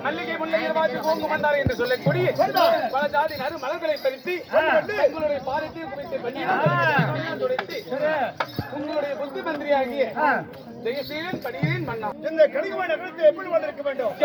மல்லிகை முல்லையை வாசி பூங்கு மந்தாரை என்று சொல்லக்கூடிய பல ஜாதி நறு மலர்களை பறித்து உங்களுடைய பாதத்தில் குவித்து துடைத்து உங்களுடைய புத்தி மந்திரியாகிய ஜெயசீலன் படியேன் மன்னா இந்த கடிகமான நகரத்தை எப்படி வந்திருக்க வேண்டும்?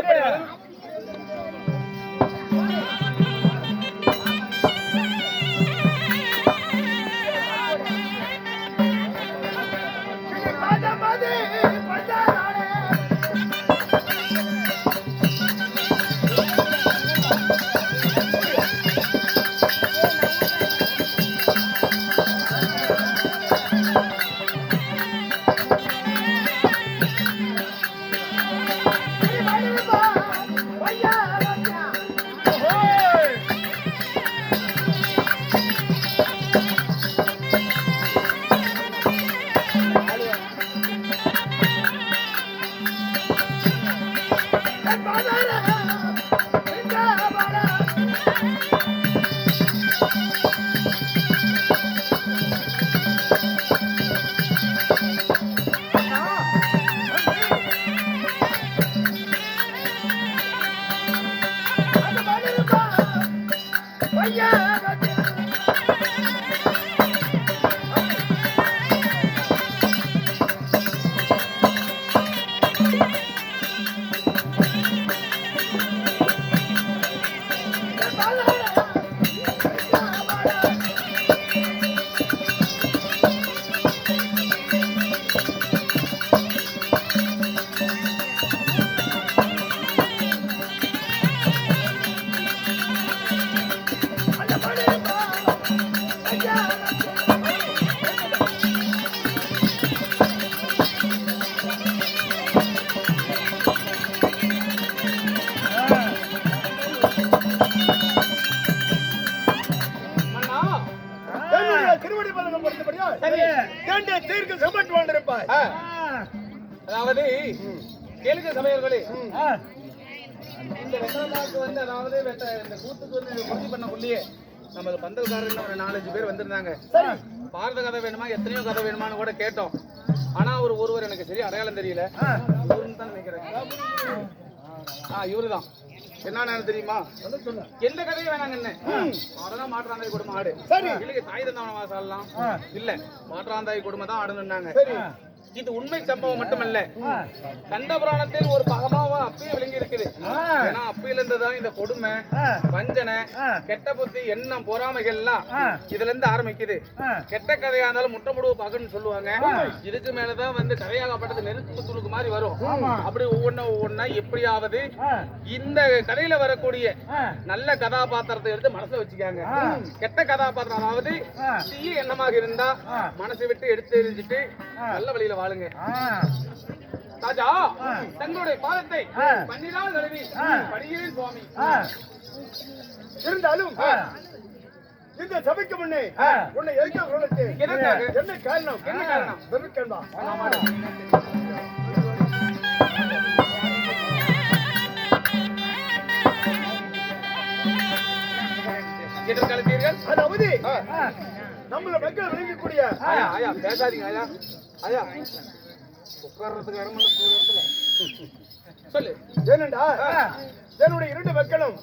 அதாவது கேளுங்க சமையல்களே, இந்த வெட்டமாக்கு வந்து அதாவது இந்த கூத்துக்கு வந்து உறுதி பண்ணக்குள்ளேயே நமது பந்தல்காரன் ஒரு 4-5 பேர் வந்திருந்தாங்க. பாரத கதை வேணுமா எத்தனையோ கதை வேணுமான்னு கூட கேட்டோம். ஆனா ஒருவர் எனக்கு சரி அடையாளம் தெரியல. இவருன்னு தான் நினைக்கிறேன். இவருதான். என்ன தெரியுமா? எந்த கதையும் வேணாங்க என்ன அதெல்லாம் மாற்றாந்தாய் குடும்பம் ஆடு இல்லைங்க. தாய் தந்தவன வாசல்லாம் இல்ல மாற்றாந்தாய் குடும்பம் தான் ஆடுனாங்க. இது உண்மை சம்பவம் மட்டுமல்ல, கந்த புராணத்தில் ஒரு பகமாவா அப்பயே விளங்கி இருக்குது. ஏன்னா அப்பையில இருந்துதான் இந்த கொடுமை, வஞ்சனை, கெட்ட புத்தி, எண்ணம், பொறாமைகள் எல்லாம் இதுல இருந்து ஆரம்பிக்குது. கெட்ட கதையா இருந்தாலும் முட்டை முடுவு பாக்குன்னு சொல்லுவாங்க. இதுக்கு மேலதான் வந்து கதையாகப்பட்டது நெருப்பு துணுக்கு மாதிரி வரும். அப்படி ஒவ்வொன்னா எப்படியாவது இந்த கதையில வரக்கூடிய நல்ல கதாபாத்திரத்தை எடுத்து மனசுல வச்சுக்காங்க. கெட்ட கதாபாத்திரம் அதாவது தீய எண்ணமாக இருந்தா மனசை விட்டு எடுத்து எரிஞ்சிட்டு நல்ல வழியில வாழுங்க. ராஜா தங்களுடைய பாதத்தை பன்னிரால் கழுவி படியேன் சுவாமி. இருந்தாலும் இந்த சபைக்கு முன்னே உன்னை எதிர்க்க என்ன காரணம்? என்ன காரணம்? வெறுக்கண்டா. அதாவது நம்மள மக்கள் விளங்கக்கூடிய பேசாதீங்க ஐயா. ஐயா உட்கார்றதுக்கு அரமனை இடத்துல சொல்லு. ஏனண்டா என்னுடைய இரண்டு மக்களும்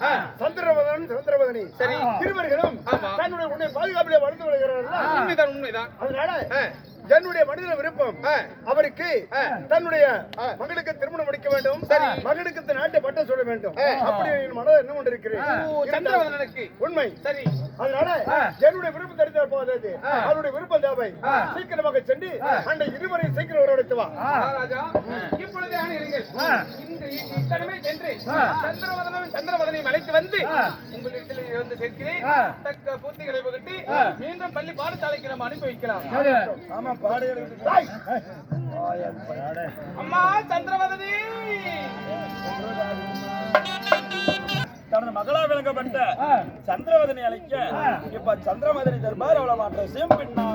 சந்திரவதனி சரி. இருவர்களும் ஆமா. தன்னுடைய உன்னை பாதுகாப்பிலே வளர்ந்து வருகிறார்கள். உண்மைதான் உண்மைதான். அதனால என்னுடைய மனித விருப்பம் அவருக்கு தன்னுடைய மகளுக்கு திருமணம் முடிக்க வேண்டும். மகளுக்கு இந்த நாட்டை பட்டம் சொல்ல வேண்டும். அப்படி என் மனதில் என்ன கொண்டிருக்கிறேன். சந்திரவதனனுக்கு உண்மை. சரி. அதனால என்னுடைய விருப்பம் தெரிந்தால் போதாது. அவருடைய விருப்பம் தேவை. சீக்கிரமாக சென்று அந்த இருவரையும் சீக்கிரம் வரவழைத்து வா. ராஜா இப்பொழுதே இருங்கள். இந்த இத்தனமே சென்று சந்திரவதனையும் அழைத்து வந்து உங்களிடத்தில் வந்து சேர்க்கிறேன். தக்க பூத்திகளை புகட்டி மீண்டும் பள்ளி பாடசாலைக்கு நம்ம அனுப்பி வைக்கலாம். ஆமா அம்மா சந்திரவதனி தனது மகளா விளங்கப்பட்ட சந்திரவதனை அழைக்க இப்ப சந்திரவதனை தர்பார் அவளை மாற்ற சேம் பின்னா